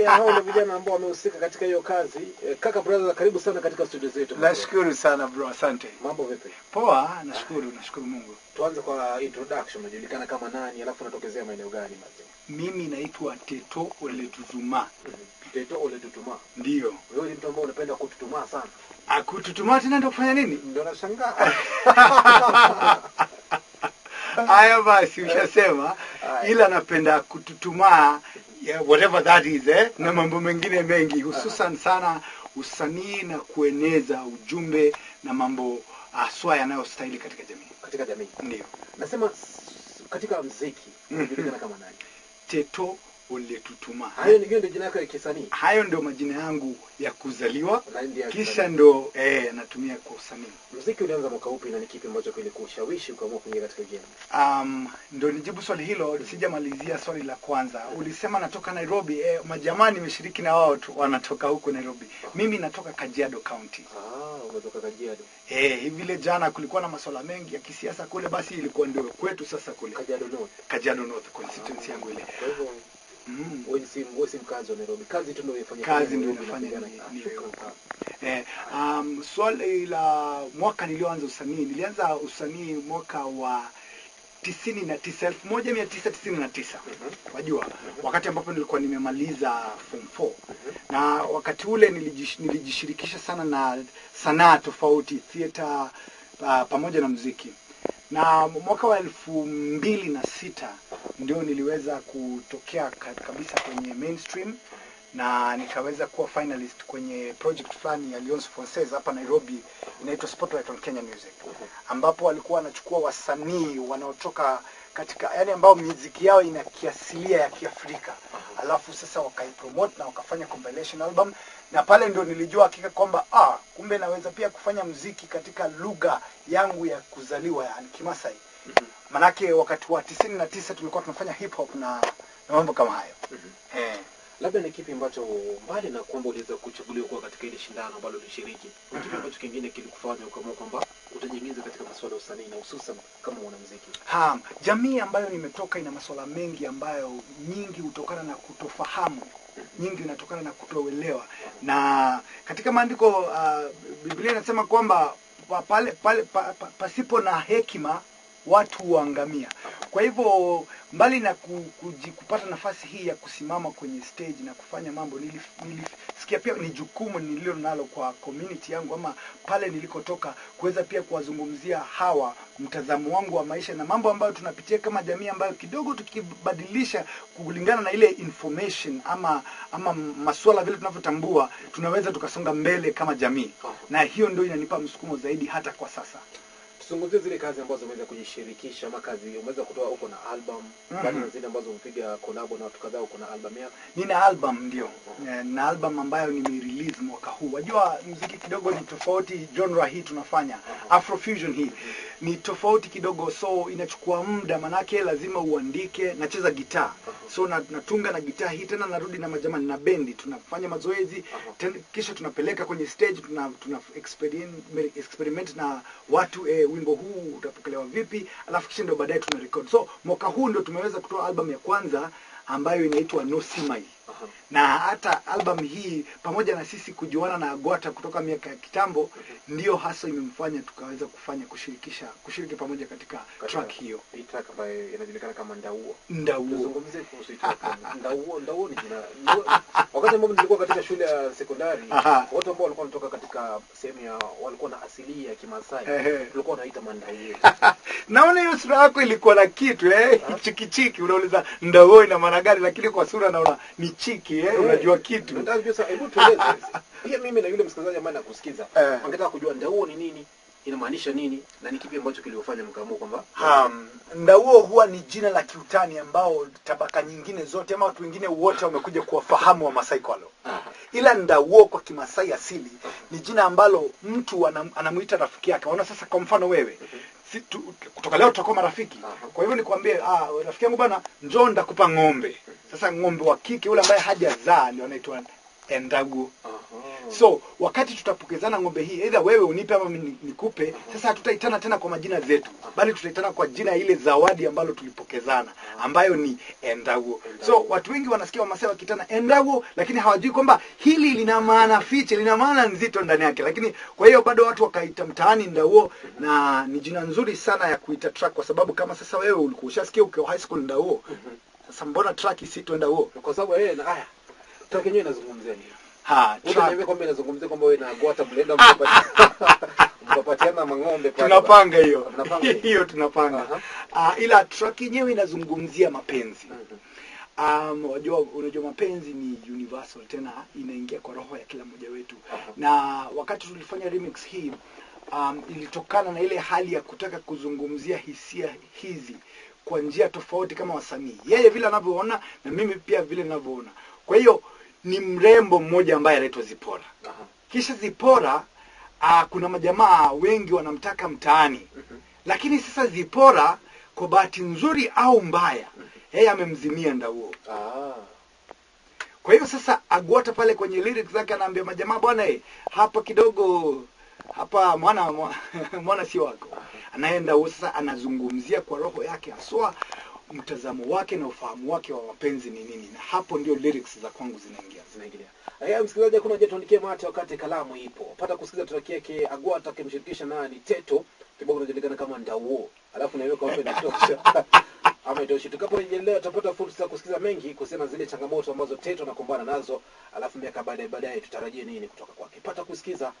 Hao ndio vijana ambao wamehusika katika hiyo kazi. Kaka brother, karibu sana katika studio zetu. Nashukuru sana bro, asante. Mambo vipi? Poa, nashukuru Mungu. Tuanze kwa introduction, unajulikana kama nani, alafu unatokezea maeneo gani basi? Mimi naitwa Teto Ole Tutuma. Teto Ole Tutuma. Ndio. Wewe ni mtu ambaye unapenda kututuma sana. Kututuma tena ndio kufanya nini? Ndio nashangaa. Haya basi ushasema, ila napenda kututuma, whatever that is, na mambo mengine mengi, hususan sana usanii na kueneza ujumbe na mambo aswa yanayostahili katika jamii. Katika jamii. Ndio. Nasema katika muziki unajulikana kama nani? Teto Ole Tutuma. Hayo ndio jina lako la kisanii. Hayo ndio majina yangu ya kuzaliwa, kisha kisanii. ndo natumia kwa usanii. Muziki ulianza mwaka upi na ni kipi ambacho kilikushawishi ukaamua kuingia katika game? Ndo nijibu swali hilo, sijamalizia swali la kwanza. Ulisema natoka Nairobi, majamani nimeshiriki na wao wanatoka huko Nairobi. Mimi natoka Kajiado County. Umetoka Kajiado. Hivi jana kulikuwa na masuala mengi ya kisiasa kule, basi ilikuwa ndio kwetu sasa kule. Kajiado North constituency yangu ile. Kwa hivyo wewe si mkazi wa Nairobi. Kazi tu ndio unafanya. Kazi ndio unafanya swali la mwaka nilioanza usanii. Nilianza usanii mwaka wa 1999. Wajua, wakati ambapo nilikuwa nimemaliza form 4. Na wakati ule nilijishirikisha sana na sanaa tofauti, theater pamoja na muziki. Na mwaka wa 2006 ndio niliweza kutokea kabisa kwenye mainstream na nikaweza kuwa finalist kwenye project fulani ya Alliance Française hapa Nairobi, inaitwa Spotlight on Kenya Music, ambapo walikuwa wanachukua wasanii wanaotoka katika ambao muziki yao ina kiasilia ya Kiafrika, alafu sasa wakaipromote na wakafanya compilation album. Na pale ndio nilijua hakika kwamba kumbe naweza pia kufanya muziki katika lugha yangu ya kuzaliwa, yani Kimasai. Manake wakati wa 99 tulikuwa tunafanya hip hop na mambo kama hayo. Labda ni kipi ambacho mbali na kwamba uliweza kuchaguliwa kuwa katika ile shindano ambalo ulishiriki, ni kipi ambacho kingine kilikufanya ukaamua kwamba utajiingiza katika masuala ya usanii na hususan kama mwanamuziki? Jamii ambayo nimetoka ina masuala mengi ambayo nyingi hutokana na kutofahamu, nyingi inatokana na kutoelewa. Na katika maandiko Biblia inasema kwamba pasipo na hekima watu huangamia. Kwa hivyo mbali na kupata nafasi hii ya kusimama kwenye stage na kufanya mambo, nilisikia pia ni jukumu nililo nalo kwa community yangu ama pale nilikotoka, kuweza pia kuwazungumzia hawa mtazamo wangu wa maisha na mambo ambayo tunapitia kama jamii, ambayo kidogo tukibadilisha kulingana na ile information ama masuala vile tunavyotambua, tunaweza tukasonga mbele kama jamii. Na hiyo ndio inanipa msukumo zaidi hata kwa sasa. Tuzungumzie zile kazi ambazo umeweza kujishirikisha, ama kazi umeweza kutoa huko na album, bali na zile ambazo umepiga collab na watu kadhaa huko na album yako. Nina album ndio. Na album ambayo nime-release mwaka huu. Wajua muziki kidogo ni tofauti, genre hii tunafanya, Afrofusion hii ni tofauti kidogo, so inachukua muda, manake lazima uandike. Nacheza gitaa, so natunga na gitaa hii, tena narudi na majamani na bendi, tunafanya mazoezi, kisha tunapeleka kwenye stage, tuna experiment na watu, wimbo huu utapokelewa vipi, alafu kisha ndio baadaye tuna record. So mwaka huu ndio tumeweza kutoa album ya kwanza ambayo inaitwa No Simai. Na hata album hii pamoja na sisi kujuana na Agwata kutoka miaka ya kitambo, ndio hasa imemfanya tukaweza kushiriki pamoja katika track hiyo. Hii track ambayo inajulikana kama Ndauo. Tuzungumzie kuhusu track. Ndauo ni jina. Wakati ambapo nilikuwa katika shule ya sekondari, watu ambao walikuwa wanatoka katika sehemu ya walikuwa na asili ya Kimasai, tulikuwa wanaita Mandauo. Naona hiyo sura yako ilikuwa na kitu chiki, unauliza Ndauo ina maana gani, lakini kwa sura naona ni chiki, unajua kitu. Ndio sasa, hebu tueleze. Pia mimi na yule msikilizaji ambaye anakusikiza, angetaka kujua Ndauo ni nini, inamaanisha nini, na ni kipi ambacho kiliofanya mkaamua kwamba Ndauo huwa ni jina la kiutani ambao tabaka nyingine zote ama watu wengine wote wamekuja kuwafahamu wa Masai kwalo. Ila Ndauo kwa Kimasai asili ni jina ambalo mtu anamuita rafiki yake. Unaona sasa, kwa mfano wewe, kutoka leo tutakuwa marafiki. Kwa hivyo nikwambie, rafiki yangu bwana, njoo ndakupa ng'ombe. Sasa ng'ombe wa kike yule ambaye hajazaa ndio anaitwa Ndaguo. So wakati tutapokezana ng'ombe hii, either wewe unipe ama nikupe, sasa hatutaitana tena kwa majina zetu, bali tutaitana kwa jina ile zawadi ambalo tulipokezana, ambayo ni endawo. So watu wengi wanasikia Wamasai wakitana endawo, lakini hawajui kwamba hili lina maana fiche, lina maana nzito ndani yake. Lakini kwa hiyo bado watu wakaita mtaani endawo, na ni jina nzuri sana ya kuita track, kwa sababu kama sasa wewe ulikuwa ushasikia ukiwa high school endawo, sasa mbona track isiitwe endawo? Kwa sababu yeye na haya track yenyewe inazungumzia nini? Track kwamba inazungumzia kwamba wewe na Agwata mlenda mpapatiana mang'ombe pale. Tunapanga hiyo. Hiyo tunapanga. Ila track yenyewe inazungumzia mapenzi. Unajua mapenzi ni universal, tena inaingia kwa roho ya kila mmoja wetu. Na wakati tulifanya remix hii, ilitokana na ile hali ya kutaka kuzungumzia hisia hizi kwa njia tofauti kama wasanii. Yeye vile anavyoona na mimi pia vile ninavyoona. Kwa hiyo ni mrembo mmoja ambaye anaitwa Zipora. Kisha Zipora, kuna majamaa wengi wanamtaka mtaani. Lakini sasa Zipora, kwa bahati nzuri au mbaya, yeye amemzimia Ndauo. Kwa hiyo sasa Agwata pale kwenye lyrics zake anaambia majamaa, bwana hapa kidogo, hapa mwana si wako. Anaenda sasa anazungumzia kwa roho yake haswa mtazamo wake na ufahamu wake wa mapenzi ni nini, na hapo ndio lyrics za kwangu zinaingia. Msikilizaji, kuna je tuandikie mate wakati kalamu ipo. Pata kusikiza track yake Agwata akimshirikisha nani Teto, kibao kinajulikana kama Ndauo. Alafu naiweka hapo inatosha. Ama itoshi. Tukaporejelea tutapata fursa ya kusikiza mengi kuhusiana na zile changamoto ambazo Teto anakumbana nazo, alafu miaka baadaye tutarajie nini kutoka kwake. Pata kusikiza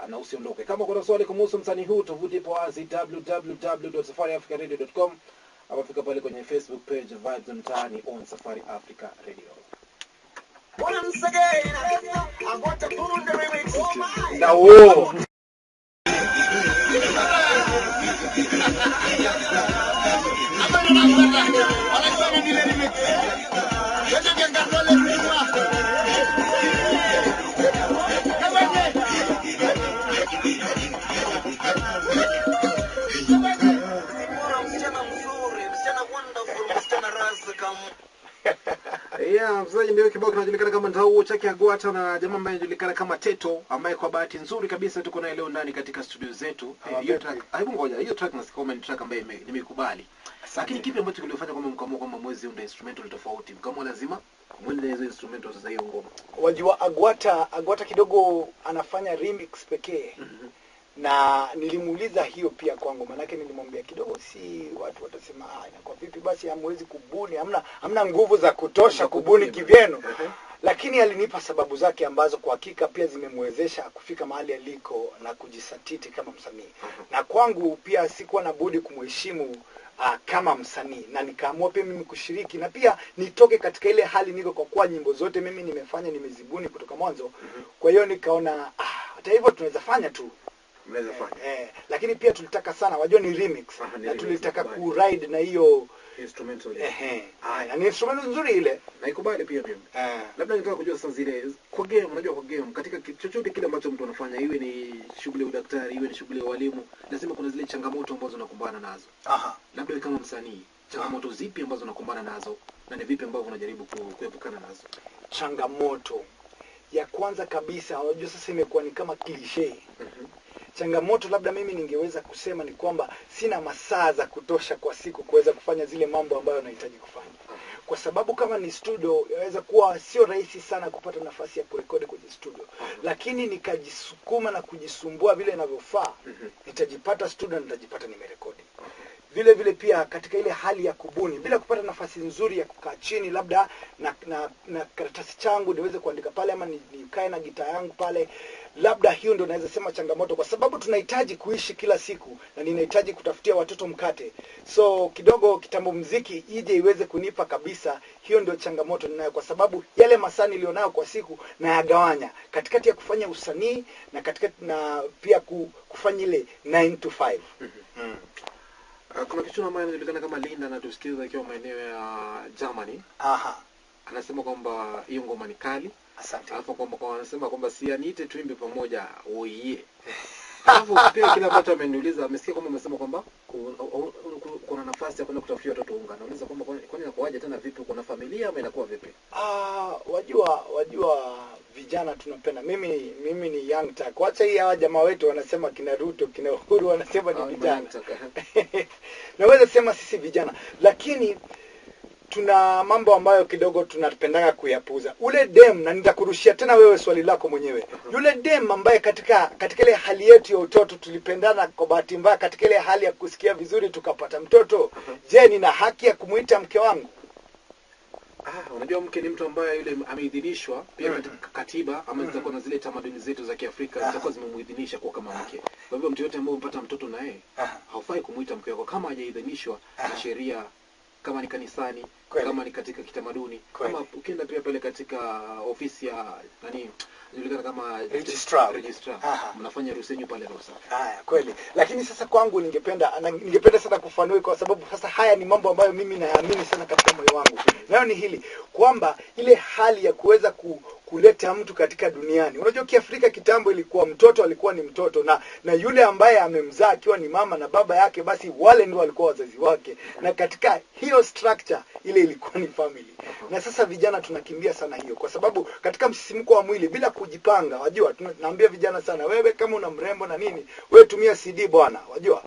na usiondoke. Kama kuna swali kumhusu msanii huu, tovuti ipo wazi www.safariafricaradio.com. Ama fika pale kwenye Facebook page Vibes Mtaani on Safari Africa Radio. Once again, I want to pull the remix. Ndauo. Mzaji ndio kibao kinajulikana kama Ndauo chake Agwata na jamaa ambaye anajulikana kama Teto, ambaye kwa bahati nzuri kabisa tuko naye leo ndani katika studio zetu. Hiyo track, hebu ngoja, hiyo track nasikia kama ni track ambayo nimekubali. Lakini kipi ambacho kilifanya kama mkamua kwamba mwezi unda instrumental tofauti? Mkamua lazima mwende hizo instrumental sasa hiyo ngoma. Wajua Agwata kidogo anafanya remix pekee. Na nilimuuliza hiyo pia kwangu, manake nilimwambia kidogo si watu watasema inakuwa vipi basi hamwezi kubuni, hamna nguvu za kutosha kubuni kivyenu. Lakini alinipa sababu zake ambazo kwa hakika pia zimemwezesha kufika mahali aliko na kujisatiti kama msanii. Na kwangu pia sikuwa na budi kumheshimu kama msanii, na nikaamua pia mimi kushiriki na pia nitoke katika ile hali niko, kwa kuwa nyimbo zote mimi nimezibuni kutoka mwanzo. Kwa hiyo nikaona hata hivyo tunaweza fanya tu. Lakini pia tulitaka sana, wajua ni remix, na tulitaka ku ride na hiyo instrumental. Na ni instrumental nzuri ile. Naikubali pia mimi. Labda nitaka kujua sasa zile kwa game, unajua kwa game katika chochote kile ambacho mtu anafanya, iwe ni shughuli ya udaktari, iwe ni shughuli ya walimu, lazima kuna zile changamoto ambazo unakumbana nazo. Labda kama msanii, changamoto zipi ambazo unakumbana nazo na ni vipi ambavyo unajaribu kuepukana nazo? Changamoto ya kwanza kabisa, unajua sasa imekuwa ni kama cliché. Changamoto labda mimi ningeweza kusema ni kwamba sina masaa za kutosha kwa siku kuweza kufanya zile mambo ambayo nahitaji kufanya. Kwa sababu kama ni studio, yaweza kuwa sio rahisi sana kupata nafasi ya kurekodi kwenye studio. Lakini nikajisukuma na kujisumbua vile inavyofaa, nitajipata studio, nitajipata nimerekodi. Vile vile pia katika ile hali ya kubuni, bila kupata nafasi nzuri ya kukaa chini labda na karatasi changu niweze kuandika pale, ama nikae na gitaa yangu pale, labda hiyo ndio naweza sema changamoto, kwa sababu tunahitaji kuishi kila siku na ninahitaji kutafutia watoto mkate. So kidogo kitambo muziki ije iweze kunipa kabisa, hiyo ndio changamoto ninayo, kwa sababu yale masaa nilionayo kwa siku na yagawanya katikati ya kufanya usanii na katikati na pia kufanya ile 9 to 5. Kuna kitu ambaye anajulikana kama Linda na tusikiliza akiwa maeneo ya Germany. Anasema kwamba hiyo ngoma ni kali. Asante. Alafu kwamba anasema kwamba si aniite tuimbe pamoja oye. Alafu pia kila mtu ameniuliza, amesikia kwamba umesema kwamba kuna nafasi ya kwenda kutafutia watoto unga. Nauliza kwamba kwani inakuwaje tena, vipi, kuna familia ama inakuwa vipi? Wajua vijana tunapenda. Mimi ni young tech. Wacha hii hawa jamaa wetu wanasema kina Ruto, kina Uhuru wanasema ni vijana. Naweza sema sisi vijana, lakini tuna mambo ambayo kidogo tunapendanga kuyapuza. Ule dem, na nitakurushia tena wewe swali lako mwenyewe. Yule dem ambaye katika ile hali yetu ya utoto tulipendana kwa bahati mbaya, katika ile hali ya kusikia vizuri tukapata mtoto. Je, nina haki ya kumuita mke wangu? Unajua mke ni mtu ambaye yule ameidhinishwa pia katika katiba, ama zitakuwa na zile tamaduni zetu za Kiafrika zitakuwa zimemuidhinisha kwa kama mke. Kwa hivyo mtu yote ambaye umpata mtoto na yeye haufai kumuita mke wako kama hajaidhinishwa na sheria, kama ni kanisani, kama ni katika kitamaduni, kama ukienda pia pale katika ofisi ya inajulikana kama registrar. Mnafanya ruhusenyu pale ruhusa. Kweli. Lakini sasa kwangu ningependa sana kufanua, kwa sababu sasa haya ni mambo ambayo mimi naamini sana katika moyo wangu. Nayo ni hili kwamba ile hali ya kuweza kuleta mtu katika duniani. Unajua Kiafrika kitambo ilikuwa mtoto alikuwa ni mtoto, na yule ambaye amemzaa akiwa ni mama na baba yake, basi wale ndio walikuwa wazazi wake, na katika hiyo structure ile ilikuwa ni family. Na sasa vijana tunakimbia sana hiyo, kwa sababu katika msisimko wa mwili bila kujipanga, wajua tunaambia vijana sana, wewe kama una mrembo na nini, wewe tumia CD bwana, wajua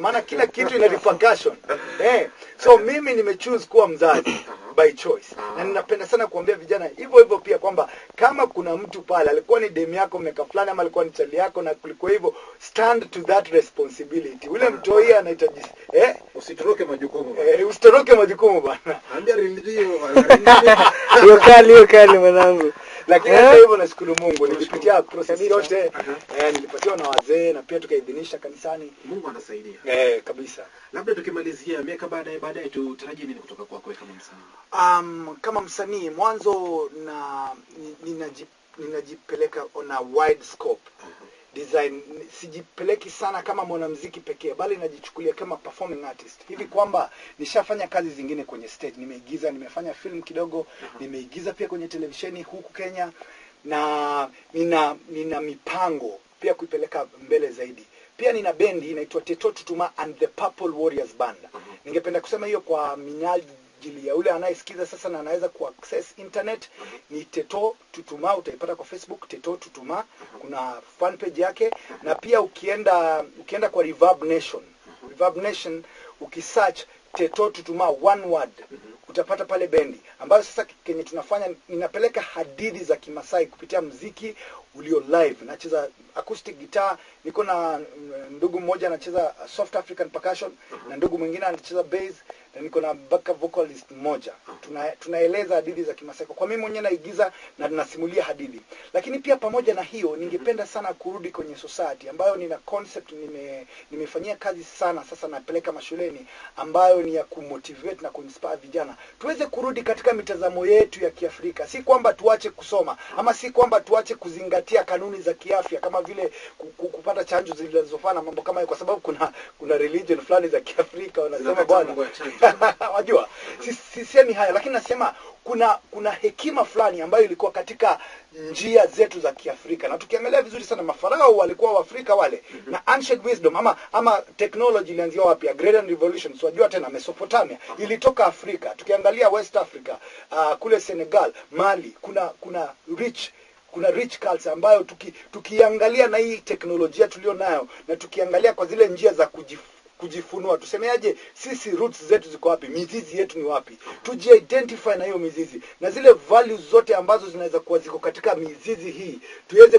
maana kila kitu ina repercussion. So mimi nimechoose kuwa mzazi by choice. Na ninapenda sana kuambia vijana hivyo pia kwamba kama kuna mtu pale alikuwa ni demu yako miaka fulani, ama alikuwa ni chali yako, na kulikuwa hivyo, stand to that responsibility. Ule mtoi anahitaji usitoroke majukumu. Usitoroke majukumu bwana. Ambia rilio. Hiyo kali mwanangu. Lakini hata hivyo nashukuru Mungu, nilipitia process yote. Nilipatiwa na wazee na pia tukaidhinisha kanisani. Mungu anasaidia. Kabisa. Labda tukimalizia miaka baadaye tutarajie nini kutoka kwako kama msanii? Kama msanii mwanzo ninajipeleka on a wide scope. Design, sijipeleki sana kama mwanamuziki pekee, bali najichukulia kama performing artist. Hivi kwamba nishafanya kazi zingine kwenye stage, nimeigiza, nimefanya film kidogo, nimeigiza pia kwenye televisheni huku Kenya, na nina mipango pia kuipeleka mbele zaidi. Pia nina bendi inaitwa Teto Tutuma and the Purple Warriors Band. Ningependa kusema hiyo kwa minajili ya ule anayesikiza sasa na anaweza kuaccess internet. Ni Teto Tutuma, utaipata kwa Facebook Teto Tutuma, kuna fan page yake. Na pia ukienda kwa Reverb Nation ukisearch Teto Tutuma one word, utapata pale bendi ambayo sasa kenye tunafanya, ninapeleka hadithi za Kimasai kupitia muziki ulio live. Nacheza acoustic guitar, niko na ndugu mmoja anacheza soft African percussion, na ndugu mwingine anacheza bass, na niko na backup vocalist mmoja. Tunaeleza hadithi za Kimasai. Kwa mimi mwenyewe naigiza na ninasimulia hadithi. Lakini pia pamoja na hiyo, ningependa sana kurudi kwenye society ambayo nina concept nimefanyia kazi sana sasa, napeleka mashuleni, ambayo ni ya kumotivate na kuinspire vijana tuweze kurudi katika mitazamo yetu ya Kiafrika. Si kwamba tuache kusoma, ama si kwamba tuache kuzingatia kanuni za kiafya kama vile kupata chanjo zilizofana, mambo kama hiyo, kwa sababu kuna religion fulani za Kiafrika wanasema bwana wajua sisemi haya, lakini nasema kuna hekima fulani ambayo ilikuwa katika njia zetu za Kiafrika. Na tukiangalia vizuri sana, mafarao walikuwa Waafrika wale, na ancient wisdom ama technology ilianzia wapi? Agrarian revolution, wajua tena Mesopotamia ilitoka Afrika. Tukiangalia West Africa, kule Senegal, Mali, kuna rich culture ambayo tukiangalia na hii teknolojia tulio nayo, na tukiangalia kwa zile njia za kujifunua, tusemeaje, sisi roots zetu ziko wapi, mizizi yetu ni wapi, tuji-identify na hiyo mizizi, na zile values zote ambazo zinaweza kuwa ziko katika mizizi hii tuweze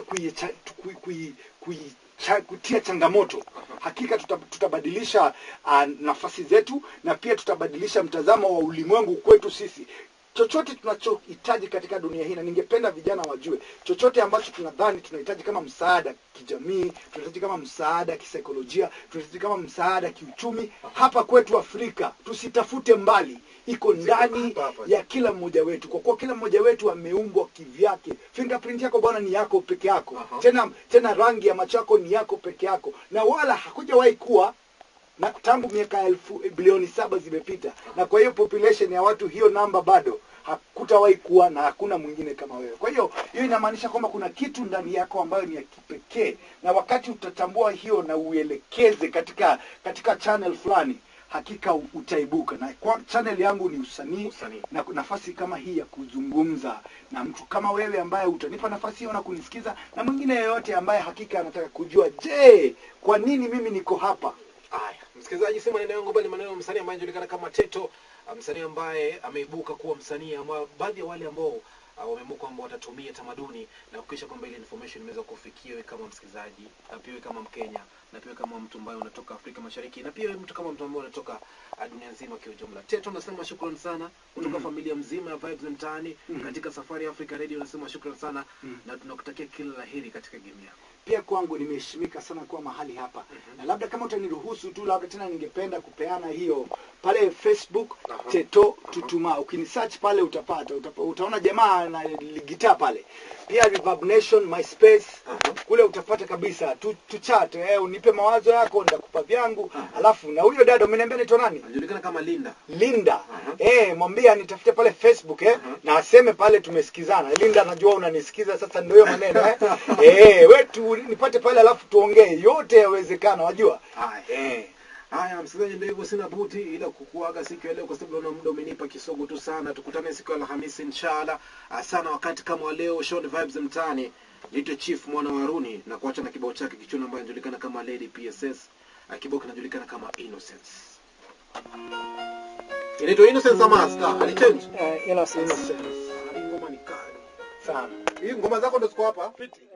kutia changamoto. Hakika tutabadilisha nafasi zetu, na pia tutabadilisha mtazamo wa ulimwengu kwetu sisi. Chochote tunachohitaji katika dunia hii, na ningependa vijana wajue, chochote ambacho tunadhani tunahitaji kama msaada kijamii, tunahitaji kama msaada kisaikolojia, tunahitaji kama msaada kiuchumi, hapa kwetu Afrika, tusitafute mbali, iko ndani ya kila mmoja wetu. Kwa kuwa kila mmoja wetu ameumbwa kivyake. Fingerprint yako bwana ni yako peke yako. Tena rangi ya macho yako ni yako peke yako, na wala hakujawahi kuwa na tangu miaka bilioni 7 zimepita, na kwa hiyo population ya watu, hiyo namba bado hakutawahi kuwa, na hakuna mwingine kama wewe. Kwa hiyo inamaanisha kwamba kuna kitu ndani yako ambayo ni ya kipekee, na wakati utatambua hiyo na uelekeze katika channel fulani, hakika utaibuka. Na kwa channel yangu ni usanii, Usanii. na nafasi kama hii ya kuzungumza na mtu kama wewe ambaye utanipa nafasi hiyo na kunisikiza, na mwingine yeyote ambaye hakika anataka kujua, je, kwa nini mimi niko hapa? Haya, msikilizaji, si maneno yangu bali maneno ya msanii ambaye anajulikana kama Teto, msanii ambaye ameibuka kuwa msanii ama baadhi ya wale ambao wameamua kwamba watatumia tamaduni na kuhakikisha kwamba ile information imeweza kufikia wewe kama msikilizaji, na pia wewe kama Mkenya, na pia kama mtu ambaye unatoka Afrika Mashariki, na pia wewe mtu kama mtu ambaye unatoka dunia nzima kwa ujumla. Teto, nasema shukrani sana kutoka familia mzima ya Vibes Mtaani katika safari ya Africa Radio. Nasema shukrani sana na tunakutakia kila laheri katika game yako. Pia kwangu nimeheshimika sana kuwa mahali hapa. Na labda kama utaniruhusu tu, labda tena ningependa kupeana hiyo pale Facebook, Teto Tutuma. Ukinisearch pale utapata, utaona jamaa na gitaa pale. Pia Reverb Nation, MySpace, kule utapata kabisa. Tuchat, unipe mawazo yako, nitakupa vyangu. Alafu na huyo dada umeniambia anaitwa nani? Anajulikana kama Linda. Linda. Mwambie anitafute pale Facebook na aseme pale tumesikizana. Linda, najua unanisikiza sasa, ndio hiyo maneno wewe nipate pale, alafu tuongee, yote yawezekana, wajua. Haya, msikilizaji, ndio hivyo, sina buti ila kukuaga siku ya leo kwa sababu naona muda umenipa kisogo tu sana. Tukutane siku ya Alhamisi inshallah, sana wakati kama wa leo. Show Vibes Mtaani, Little Chief mwana wa Haruni, na kuacha na kibao chake kichuna ambaye anajulikana kama Lady PSS, kibao kinajulikana kama Innocence. Inaitwa Innocence ama Star? Alichange? Innocence. Ngoma ni kali Sana. hii. Ngoma zako ndio ziko hapa.